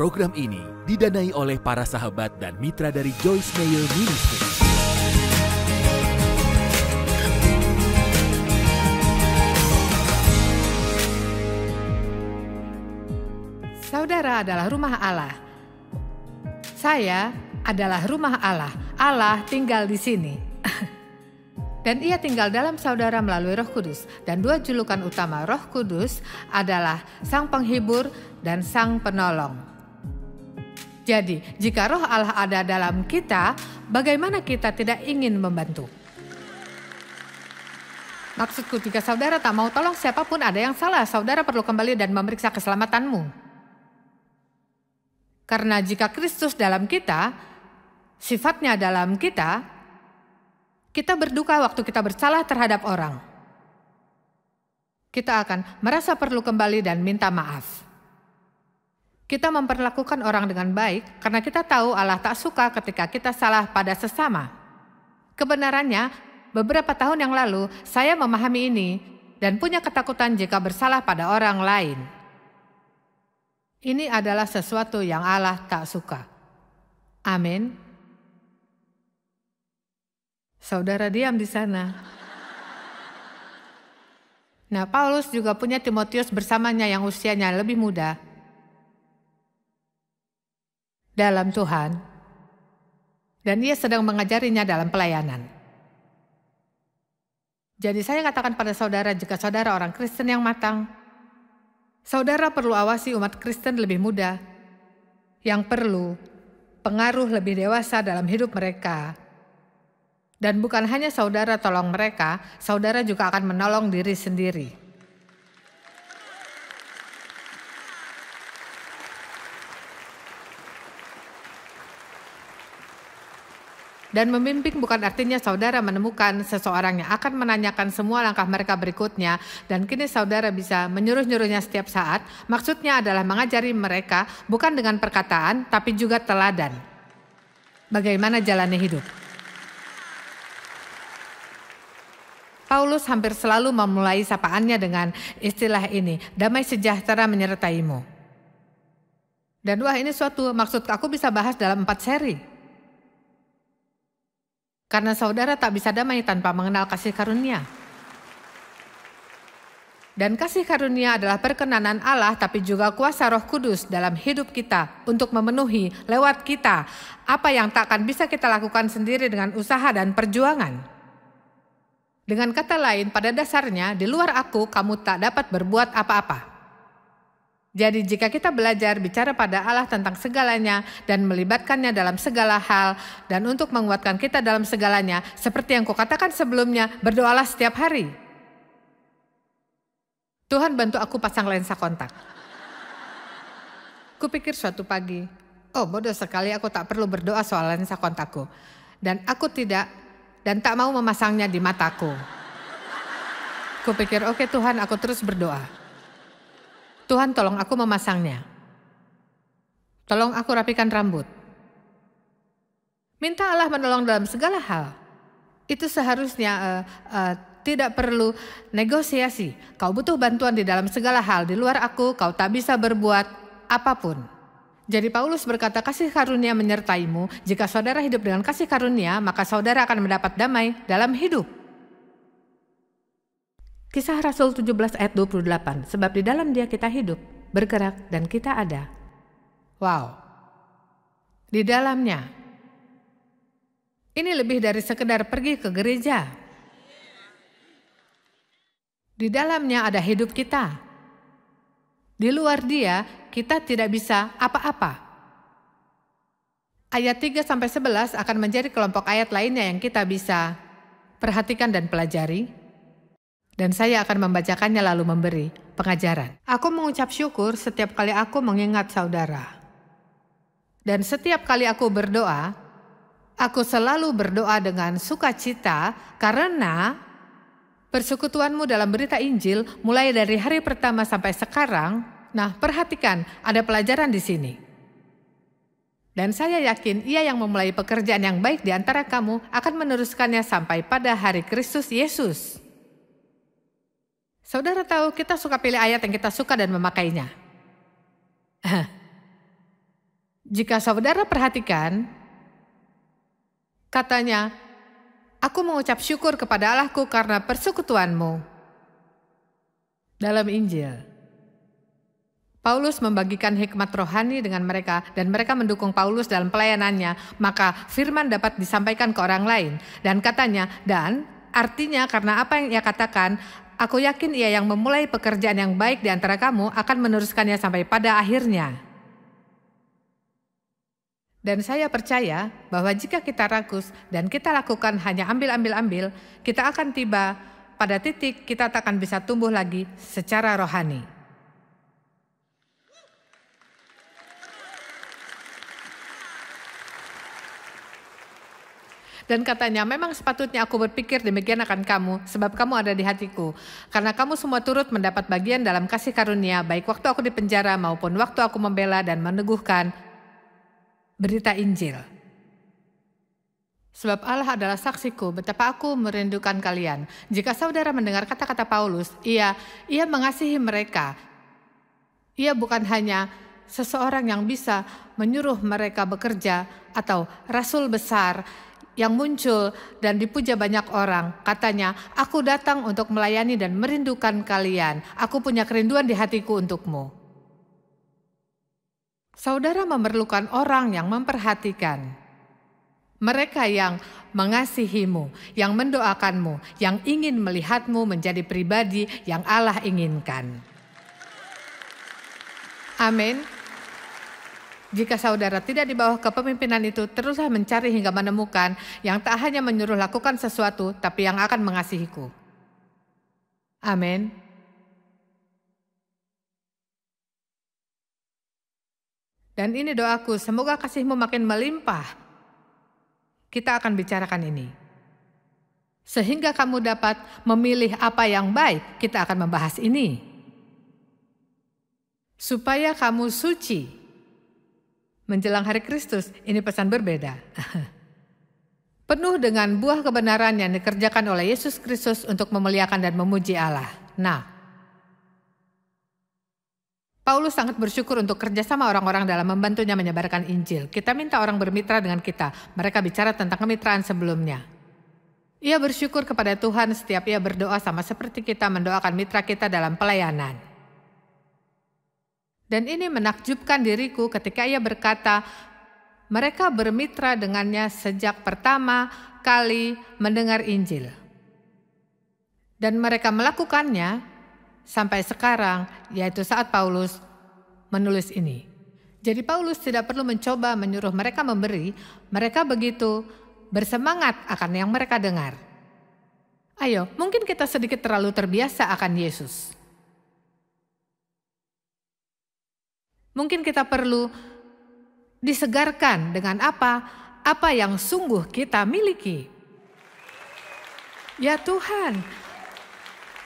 Program ini didanai oleh para sahabat dan mitra dari Joyce Meyer Ministry. Saudara adalah rumah Allah. Saya adalah rumah Allah. Allah tinggal di sini. Dan ia tinggal dalam saudara melalui Roh Kudus. Dan dua julukan utama Roh Kudus adalah Sang Penghibur dan Sang Penolong. Jadi, jika Roh Allah ada dalam kita, bagaimana kita tidak ingin membantu? Maksudku, jika saudara tak mau tolong siapapun, ada yang salah. Saudara perlu kembali dan memeriksa keselamatanmu. Karena jika Kristus dalam kita, sifatnya dalam kita berduka waktu kita bersalah terhadap orang. Kita akan merasa perlu kembali dan minta maaf. Kita memperlakukan orang dengan baik karena kita tahu Allah tak suka ketika kita salah pada sesama. Kebenarannya, beberapa tahun yang lalu saya memahami ini dan punya ketakutan jika bersalah pada orang lain. Ini adalah sesuatu yang Allah tak suka. Amin. Saudara diam di sana. Nah, Paulus juga punya Timotius bersamanya yang usianya lebih muda dalam Tuhan. Dan ia sedang mengajarinya dalam pelayanan. Jadi saya katakan pada saudara, jika saudara orang Kristen yang matang, saudara perlu awasi umat Kristen lebih muda yang perlu pengaruh lebih dewasa dalam hidup mereka. Dan bukan hanya saudara tolong mereka, saudara juga akan menolong diri sendiri. Dan membimbing bukan artinya saudara menemukan seseorang yang akan menanyakan semua langkah mereka berikutnya, dan kini saudara bisa menyuruh-nyuruhnya setiap saat. Maksudnya adalah mengajari mereka bukan dengan perkataan, tapi juga teladan. Bagaimana jalannya hidup. Paulus hampir selalu memulai sapaannya dengan istilah ini, damai sejahtera menyertaimu. Dan wah, ini suatu maksud aku bisa bahas dalam 4 seri. Karena saudara tak bisa damai tanpa mengenal kasih karunia. Dan kasih karunia adalah perkenanan Allah tapi juga kuasa Roh Kudus dalam hidup kita untuk memenuhi lewat kita apa yang tak akan bisa kita lakukan sendiri dengan usaha dan perjuangan. Dengan kata lain, pada dasarnya di luar aku kamu tak dapat berbuat apa-apa. Jadi jika kita belajar bicara pada Allah tentang segalanya dan melibatkannya dalam segala hal dan untuk menguatkan kita dalam segalanya, seperti yang kukatakan sebelumnya, berdoalah setiap hari. Tuhan bantu aku pasang lensa kontak. Kupikir suatu pagi, oh bodoh sekali, aku tak perlu berdoa soal lensa kontakku. Dan aku tak mau memasangnya di mataku. Kupikir, oke Tuhan, aku terus berdoa. Tuhan tolong aku memasangnya. Tolong aku rapikan rambut. Minta Allah menolong dalam segala hal. Itu seharusnya tidak perlu negosiasi. Kau butuh bantuan di dalam segala hal. Di luar aku, kau tak bisa berbuat apapun. Jadi Paulus berkata, kasih karunia menyertaimu. Jika saudara hidup dengan kasih karunia, maka saudara akan mendapat damai dalam hidup. Kisah Rasul 17 ayat 28. Sebab di dalam dia kita hidup, bergerak, dan kita ada. Wow. Di dalamnya. Ini lebih dari sekedar pergi ke gereja. Di dalamnya ada hidup kita. Di luar dia, kita tidak bisa apa-apa. Ayat 3-11 akan menjadi kelompok ayat lainnya yang kita bisa perhatikan dan pelajari. Dan saya akan membacakannya lalu memberi pengajaran. Aku mengucap syukur setiap kali aku mengingat saudara. Dan setiap kali aku berdoa, aku selalu berdoa dengan sukacita karena persekutuanmu dalam berita Injil mulai dari hari pertama sampai sekarang. Nah, perhatikan, ada pelajaran di sini. Dan saya yakin ia yang memulai pekerjaan yang baik di antara kamu akan meneruskannya sampai pada hari Kristus Yesus. Saudara tahu kita suka pilih ayat yang kita suka dan memakainya. Jika saudara perhatikan, katanya, "Aku mengucap syukur kepada Allahku karena persekutuanmu." Dalam Injil, Paulus membagikan hikmat rohani dengan mereka dan mereka mendukung Paulus dalam pelayanannya, maka firman dapat disampaikan ke orang lain. Dan katanya, dan artinya karena apa yang ia katakan, aku yakin ia yang memulai pekerjaan yang baik di antara kamu akan meneruskannya sampai pada akhirnya. Dan saya percaya bahwa jika kita rakus dan kita lakukan hanya ambil, kita akan tiba pada titik kita tak akan bisa tumbuh lagi secara rohani. Dan katanya, memang sepatutnya aku berpikir demikian akan kamu, sebab kamu ada di hatiku. Karena kamu semua turut mendapat bagian dalam kasih karunia, baik waktu aku di penjara maupun waktu aku membela dan meneguhkan berita Injil. Sebab Allah adalah saksiku betapa aku merindukan kalian. Jika saudara mendengar kata-kata Paulus, ia mengasihi mereka. Ia bukan hanya seseorang yang bisa menyuruh mereka bekerja atau rasul besar yang muncul dan dipuja banyak orang. Katanya, aku datang untuk melayani dan merindukan kalian. Aku punya kerinduan di hatiku untukmu. Saudara memerlukan orang yang memperhatikan. Mereka yang mengasihimu, yang mendoakanmu, yang ingin melihatmu menjadi pribadi yang Allah inginkan. Amin. Jika saudara tidak di bawah kepemimpinan itu, teruslah mencari hingga menemukan yang tak hanya menyuruh lakukan sesuatu, tapi yang akan mengasihiku. Amin. Dan ini doaku, semoga kasihmu makin melimpah. Kita akan bicarakan ini. Sehingga kamu dapat memilih apa yang baik, kita akan membahas ini. Supaya kamu suci. Menjelang hari Kristus, ini pesan berbeda. Penuh dengan buah kebenaran yang dikerjakan oleh Yesus Kristus untuk memuliakan dan memuji Allah. Nah, Paulus sangat bersyukur untuk kerjasama orang-orang dalam membantunya menyebarkan Injil. Kita minta orang bermitra dengan kita. Mereka bicara tentang kemitraan sebelumnya. Ia bersyukur kepada Tuhan setiap ia berdoa sama seperti kita mendoakan mitra kita dalam pelayanan. Dan ini menakjubkan diriku ketika ia berkata, mereka bermitra dengannya sejak pertama kali mendengar Injil. Dan mereka melakukannya sampai sekarang, yaitu saat Paulus menulis ini. Jadi Paulus tidak perlu mencoba menyuruh mereka memberi, mereka begitu bersemangat akan yang mereka dengar. Ayo, mungkin kita sedikit terlalu terbiasa akan Yesus. Mungkin kita perlu disegarkan dengan apa yang sungguh kita miliki. Ya Tuhan,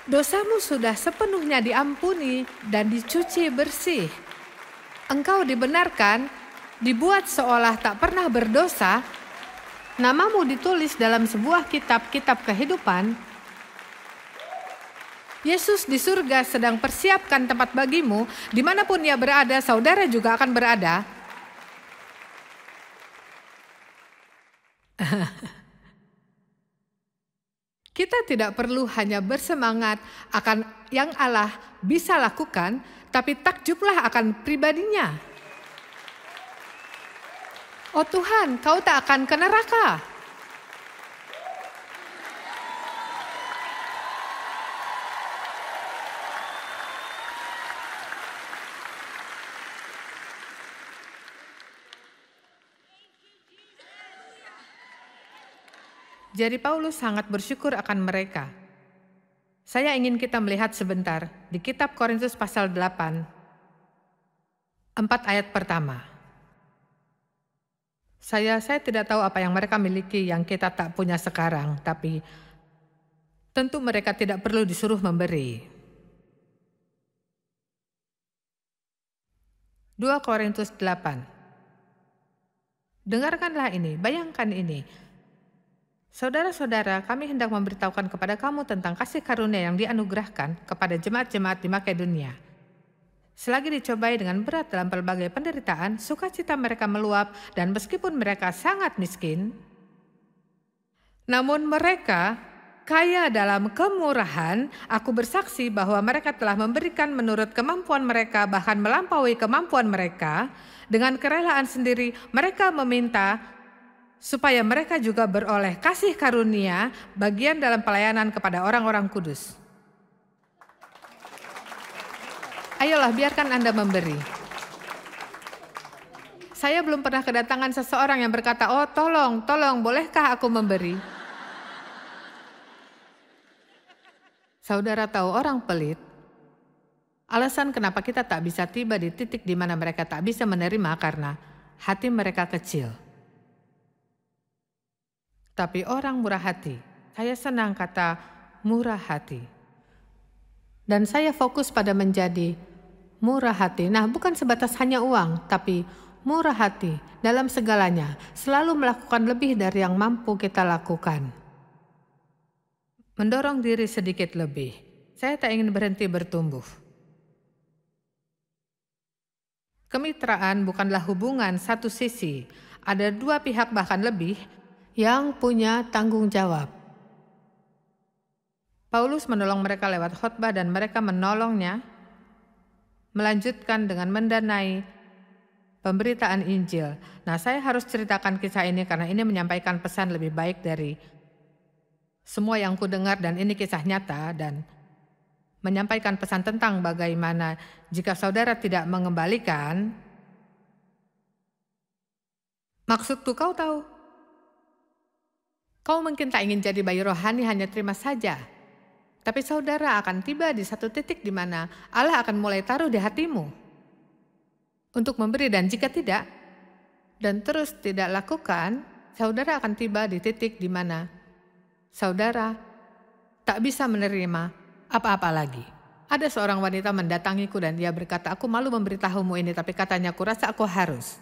dosamu sudah sepenuhnya diampuni dan dicuci bersih. Engkau dibenarkan, dibuat seolah tak pernah berdosa. Namamu ditulis dalam sebuah kitab kehidupan. Yesus di surga sedang persiapkan tempat bagimu. Dimanapun ia berada, saudara juga akan berada. Kita tidak perlu hanya bersemangat akan yang Allah bisa lakukan, tapi takjublah akan pribadinya. Oh Tuhan, kau tak akan ke neraka. Jadi Paulus sangat bersyukur akan mereka. Saya ingin kita melihat sebentar di kitab Korintus pasal 8, 4 ayat pertama. Saya tidak tahu apa yang mereka miliki yang kita tak punya sekarang, tapi tentu mereka tidak perlu disuruh memberi. 2 Korintus 8. Dengarkanlah ini, bayangkan ini. Saudara-saudara, kami hendak memberitahukan kepada kamu tentang kasih karunia yang dianugerahkan kepada jemaat-jemaat di Makedonia. Selagi dicobai dengan berat dalam berbagai penderitaan, sukacita mereka meluap, dan meskipun mereka sangat miskin, namun mereka kaya dalam kemurahan. Aku bersaksi bahwa mereka telah memberikan menurut kemampuan mereka, bahkan melampaui kemampuan mereka. Dengan kerelaan sendiri, mereka meminta supaya mereka juga beroleh kasih karunia, bagian dalam pelayanan kepada orang-orang kudus. Ayolah, biarkan Anda memberi. Saya belum pernah kedatangan seseorang yang berkata, "Oh, tolong, bolehkah aku memberi?" Saudara tahu orang pelit, alasan kenapa kita tak bisa tiba di titik di mana mereka tak bisa menerima karena hati mereka kecil. Tapi orang murah hati, saya senang kata murah hati. Dan saya fokus pada menjadi murah hati. Nah, bukan sebatas hanya uang, tapi murah hati dalam segalanya. Selalu melakukan lebih dari yang mampu kita lakukan. Mendorong diri sedikit lebih. Saya tak ingin berhenti bertumbuh. Kemitraan bukanlah hubungan satu sisi. Ada dua pihak bahkan lebih yang punya tanggung jawab. Paulus menolong mereka lewat khotbah dan mereka menolongnya melanjutkan dengan mendanai pemberitaan Injil. Nah, saya harus ceritakan kisah ini karena ini menyampaikan pesan lebih baik dari semua yang ku dengar, dan ini kisah nyata dan menyampaikan pesan tentang bagaimana jika saudara tidak mengembalikan, maksudku kau tahu. Kau mungkin tak ingin jadi bayi rohani hanya terima saja. Tapi saudara akan tiba di satu titik di mana Allah akan mulai taruh di hatimu untuk memberi, dan jika tidak, dan terus tidak lakukan, saudara akan tiba di titik di mana saudara tak bisa menerima apa-apa lagi. Ada seorang wanita mendatangiku dan dia berkata, "Aku malu memberitahumu ini, tapi katanya aku rasa aku harus."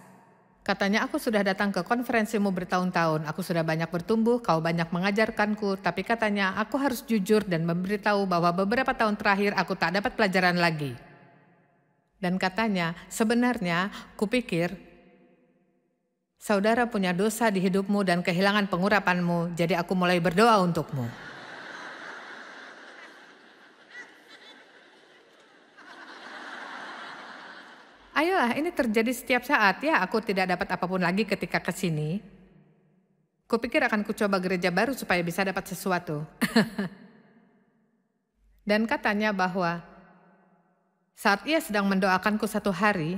Katanya, "Aku sudah datang ke konferensimu bertahun-tahun, aku sudah banyak bertumbuh, kau banyak mengajarkanku, tapi katanya aku harus jujur dan memberitahu bahwa beberapa tahun terakhir aku tak dapat pelajaran lagi." Dan katanya, "Sebenarnya kupikir saudara punya dosa di hidupmu dan kehilangan pengurapanmu, jadi aku mulai berdoa untukmu." Ayolah, ini terjadi setiap saat ya. Aku tidak dapat apapun lagi ketika ke sini. Kupikir akan kucoba gereja baru supaya bisa dapat sesuatu. Dan katanya bahwa saat ia sedang mendoakanku satu hari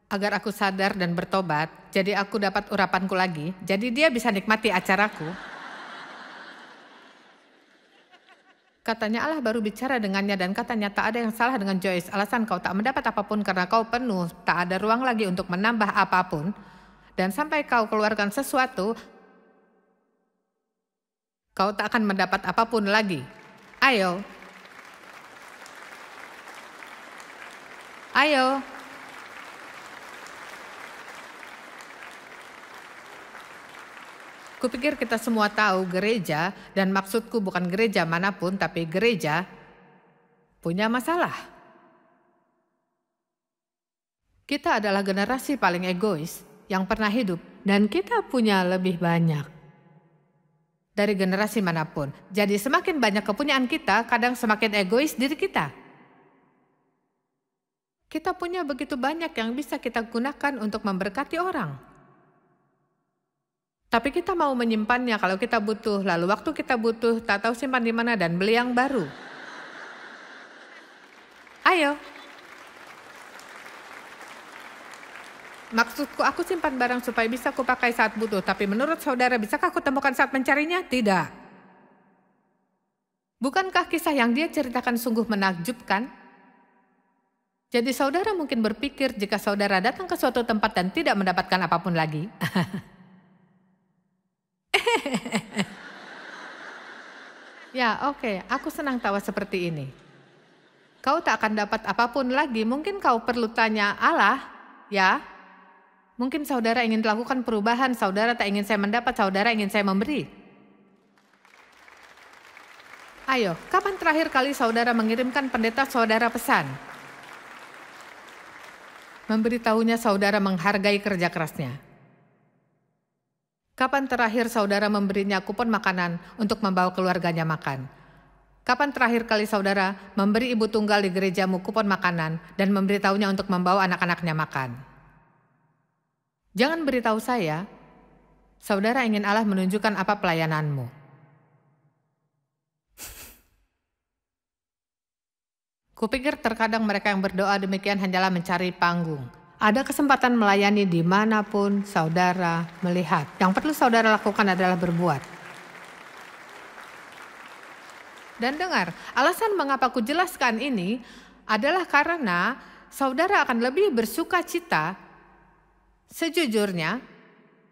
agar aku sadar dan bertobat, jadi aku dapat urapanku lagi, jadi dia bisa nikmati acaraku. Katanya Allah baru bicara dengannya dan katanya, "Tak ada yang salah dengan Joyce. Alasan kau tak mendapat apapun karena kau penuh. Tak ada ruang lagi untuk menambah apapun. Dan sampai kau keluarkan sesuatu, kau tak akan mendapat apapun lagi. Ayo. Ayo." Kupikir kita semua tahu gereja, dan maksudku bukan gereja manapun, tapi gereja punya masalah. Kita adalah generasi paling egois yang pernah hidup, dan kita punya lebih banyak dari generasi manapun. Jadi semakin banyak kepunyaan kita, kadang semakin egois diri kita. Kita punya begitu banyak yang bisa kita gunakan untuk memberkati orang. Tapi kita mau menyimpannya kalau kita butuh, lalu waktu kita butuh tak tahu simpan di mana dan beli yang baru. Ayo. Maksudku, aku simpan barang supaya bisa kupakai saat butuh, tapi menurut saudara, bisakah aku temukan saat mencarinya? Tidak. Bukankah kisah yang dia ceritakan sungguh menakjubkan? Jadi saudara mungkin berpikir jika saudara datang ke suatu tempat dan tidak mendapatkan apapun lagi. Ya, oke, aku senang tawa seperti ini. Kau tak akan dapat apapun lagi. Mungkin kau perlu tanya Allah, ya? Mungkin saudara ingin melakukan perubahan, saudara tak ingin saya mendapat, saudara ingin saya memberi. Ayo, kapan terakhir kali saudara mengirimkan pendeta saudara pesan? Memberitahunya saudara menghargai kerja kerasnya. Kapan terakhir saudara memberinya kupon makanan untuk membawa keluarganya makan? Kapan terakhir kali saudara memberi ibu tunggal di gerejamu kupon makanan dan memberitahunya untuk membawa anak-anaknya makan? Jangan beritahu saya, saudara ingin Allah menunjukkan apa pelayananmu. Kupikir terkadang mereka yang berdoa demikian hanyalah mencari panggung. Ada kesempatan melayani dimanapun saudara melihat. Yang perlu saudara lakukan adalah berbuat. Dan dengar, alasan mengapa ku jelaskan ini adalah karena saudara akan lebih bersuka cita, sejujurnya,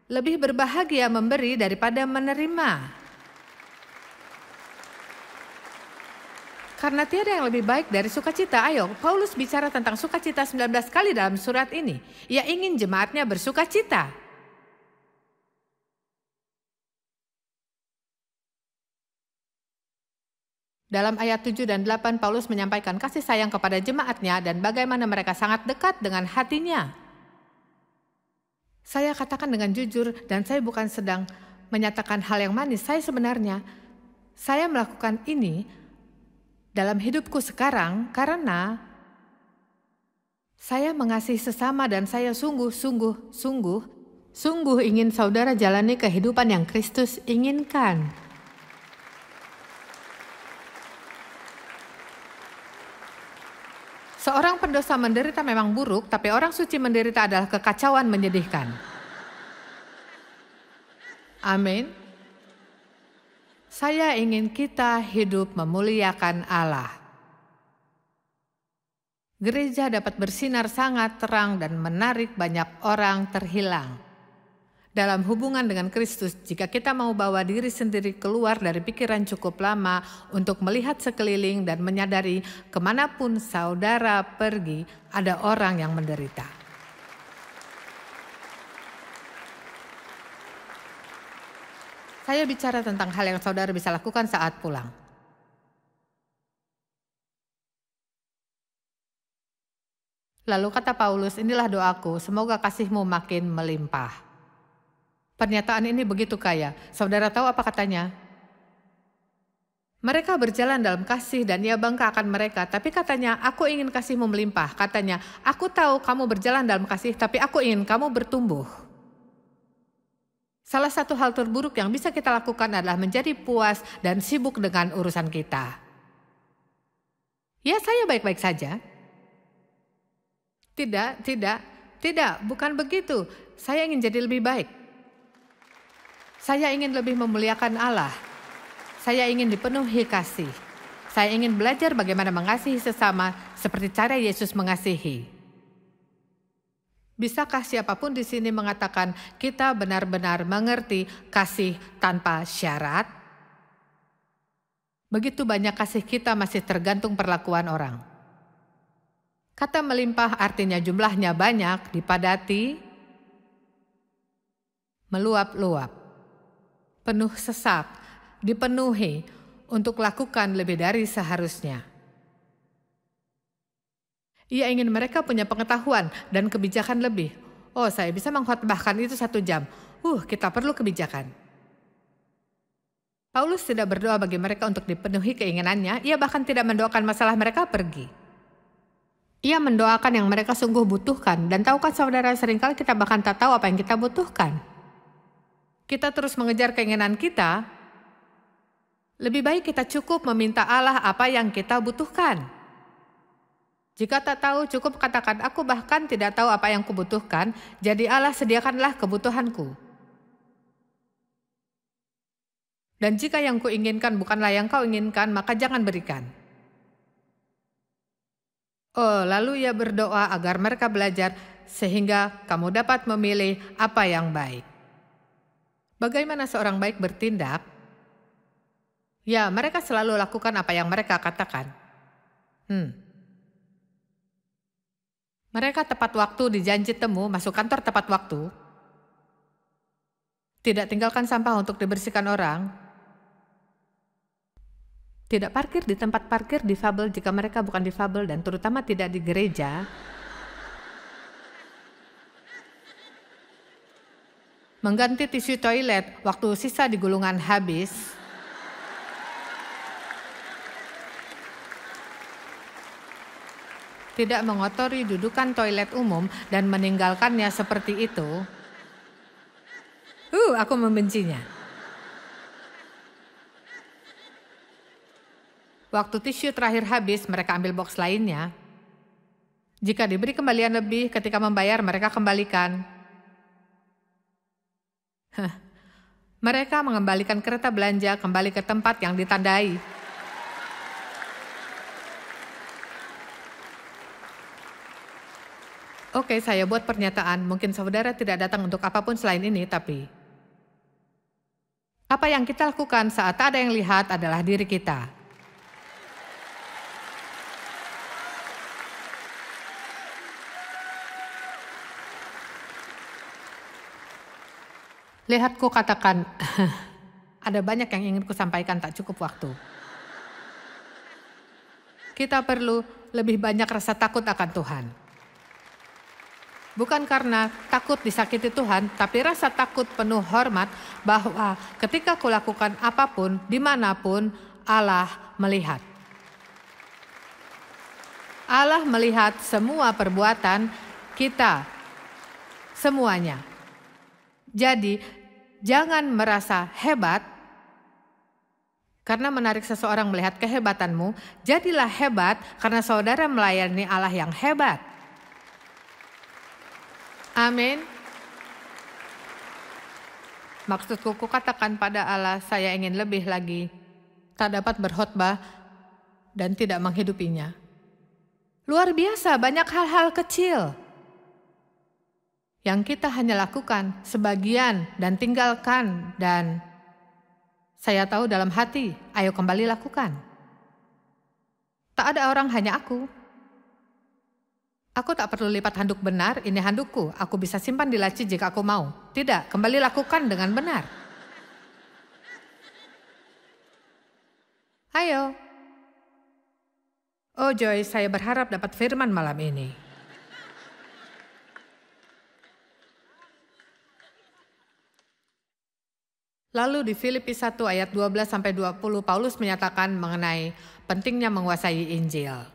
lebih berbahagia memberi daripada menerima. Karena tiada yang lebih baik dari sukacita. Ayo, Paulus bicara tentang sukacita 19 kali dalam surat ini. Ia ingin jemaatnya bersukacita. Dalam ayat 7 dan 8, Paulus menyampaikan kasih sayang kepada jemaatnya dan bagaimana mereka sangat dekat dengan hatinya. Saya katakan dengan jujur dan saya bukan sedang menyatakan hal yang manis. Saya melakukan ini dalam hidupku sekarang karena saya mengasihi sesama dan saya sungguh ingin saudara jalani kehidupan yang Kristus inginkan. Seorang pendosa menderita memang buruk, tapi orang suci menderita adalah kekacauan menyedihkan. Amin. Saya ingin kita hidup memuliakan Allah. Gereja dapat bersinar sangat terang dan menarik banyak orang terhilang. Dalam hubungan dengan Kristus, jika kita mau bawa diri sendiri keluar dari pikiran cukup lama untuk melihat sekeliling dan menyadari kemanapun saudara pergi, ada orang yang menderita. Saya bicara tentang hal yang saudara bisa lakukan saat pulang. Lalu kata Paulus, inilah doaku, semoga kasihmu makin melimpah. Pernyataan ini begitu kaya. Saudara tahu apa katanya? Mereka berjalan dalam kasih dan ia bangga akan mereka. Tapi katanya, aku ingin kasihmu melimpah. Katanya, aku tahu kamu berjalan dalam kasih, tapi aku ingin kamu bertumbuh. Salah satu hal terburuk yang bisa kita lakukan adalah menjadi puas dan sibuk dengan urusan kita. Ya, saya baik-baik saja. Tidak, bukan begitu. Saya ingin jadi lebih baik. Saya ingin lebih memuliakan Allah. Saya ingin dipenuhi kasih. Saya ingin belajar bagaimana mengasihi sesama seperti cara Yesus mengasihi. Bisakah siapapun di sini mengatakan kita benar-benar mengerti kasih tanpa syarat? Begitu banyak kasih kita masih tergantung perlakuan orang. Kata melimpah artinya jumlahnya banyak, dipadati, meluap-luap, penuh sesak, dipenuhi untuk lakukan lebih dari seharusnya. Ia ingin mereka punya pengetahuan dan kebijakan lebih. Oh, saya bisa mengkhotbahkan itu 1 jam. Kita perlu kebijakan. Paulus tidak berdoa bagi mereka untuk dipenuhi keinginannya. Ia bahkan tidak mendoakan masalah mereka pergi. Ia mendoakan yang mereka sungguh butuhkan. Dan tahukah saudara, seringkali kita bahkan tak tahu apa yang kita butuhkan. Kita terus mengejar keinginan kita. Lebih baik kita cukup meminta Allah apa yang kita butuhkan. Jika tak tahu, cukup katakan, aku bahkan tidak tahu apa yang kubutuhkan, jadi Allah sediakanlah kebutuhanku. Dan jika yang kuinginkan bukanlah yang kau inginkan, maka jangan berikan. Lalu ia berdoa agar mereka belajar sehingga kamu dapat memilih apa yang baik. Bagaimana seorang baik bertindak? Ya, mereka selalu lakukan apa yang mereka katakan. Mereka tepat waktu di janji temu, masuk kantor tepat waktu. Tidak tinggalkan sampah untuk dibersihkan orang. Tidak parkir di tempat parkir difabel jika mereka bukan difabel dan terutama tidak di gereja. Mengganti tisu toilet waktu sisa di gulungan habis. Tidak mengotori dudukan toilet umum dan meninggalkannya seperti itu. Aku membencinya. Waktu tisu terakhir habis, mereka ambil box lainnya. Jika diberi kembalian lebih ketika membayar, mereka kembalikan. Mereka mengembalikan kereta belanja kembali ke tempat yang ditandai. Oke, saya buat pernyataan. Mungkin saudara tidak datang untuk apapun selain ini, tapi apa yang kita lakukan saat tak ada yang lihat adalah diri kita. Lihat, ku katakan, ada banyak yang ingin ku sampaikan, tak cukup waktu. Kita perlu lebih banyak rasa takut akan Tuhan. Bukan karena takut disakiti Tuhan, tapi rasa takut penuh hormat bahwa ketika kulakukan apapun, dimanapun, Allah melihat. Allah melihat semua perbuatan kita, semuanya. Jadi, jangan merasa hebat karena menarik seseorang melihat kehebatanmu. Jadilah hebat karena saudara melayani Allah yang hebat. Amin. Maksudku, kukatakan pada Allah, saya ingin lebih lagi. Tak dapat berkhotbah dan tidak menghidupinya. Luar biasa, banyak hal-hal kecil yang kita hanya lakukan sebagian dan tinggalkan. Dan saya tahu dalam hati, ayo kembali lakukan. Tak ada orang, hanya aku. Aku tak perlu lipat handuk benar, ini handukku. Aku bisa simpan di laci jika aku mau. Tidak, kembali lakukan dengan benar. Ayo. Oh Joyce, saya berharap dapat firman malam ini. Lalu di Filipi 1 ayat 12-20, Paulus menyatakan mengenai pentingnya menguasai Injil.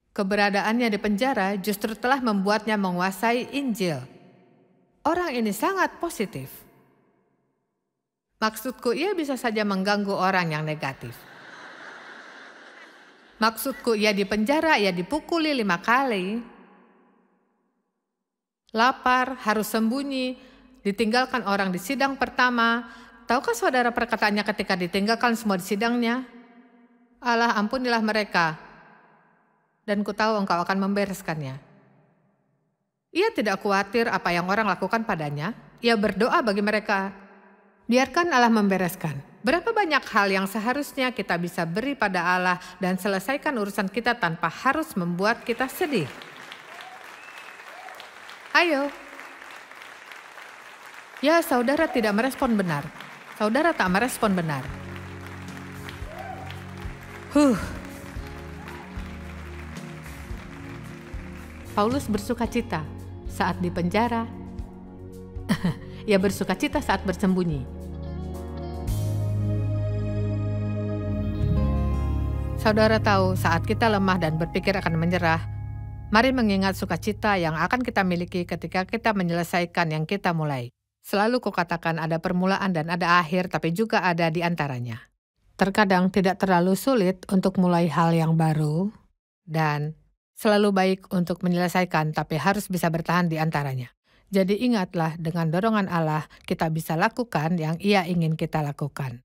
Keberadaannya di penjara justru telah membuatnya menguasai Injil. Orang ini sangat positif. Maksudku, ia bisa saja mengganggu orang yang negatif. Maksudku, ia di penjara, ia dipukuli 5 kali. Lapar, harus sembunyi, ditinggalkan orang di sidang pertama. Tahukah saudara perkataannya ketika ditinggalkan semua di sidangnya? Allah, ampunilah mereka. Dan ku tahu engkau akan membereskannya. Ia tidak khawatir apa yang orang lakukan padanya. Ia berdoa bagi mereka. Biarkan Allah membereskan. Berapa banyak hal yang seharusnya kita bisa beri pada Allah dan selesaikan urusan kita tanpa harus membuat kita sedih. Ayo. Ya, saudara tidak merespon benar. Saudara tak merespon benar. Paulus bersukacita saat di penjara. Ia bersukacita saat bersembunyi. Saudara tahu, saat kita lemah dan berpikir akan menyerah, mari mengingat sukacita yang akan kita miliki ketika kita menyelesaikan yang kita mulai. Selalu kukatakan ada permulaan dan ada akhir, tapi juga ada di antaranya. Terkadang tidak terlalu sulit untuk mulai hal yang baru, dan selalu baik untuk menyelesaikan, tapi harus bisa bertahan di antaranya. Jadi ingatlah, dengan dorongan Allah, kita bisa lakukan yang Ia ingin kita lakukan.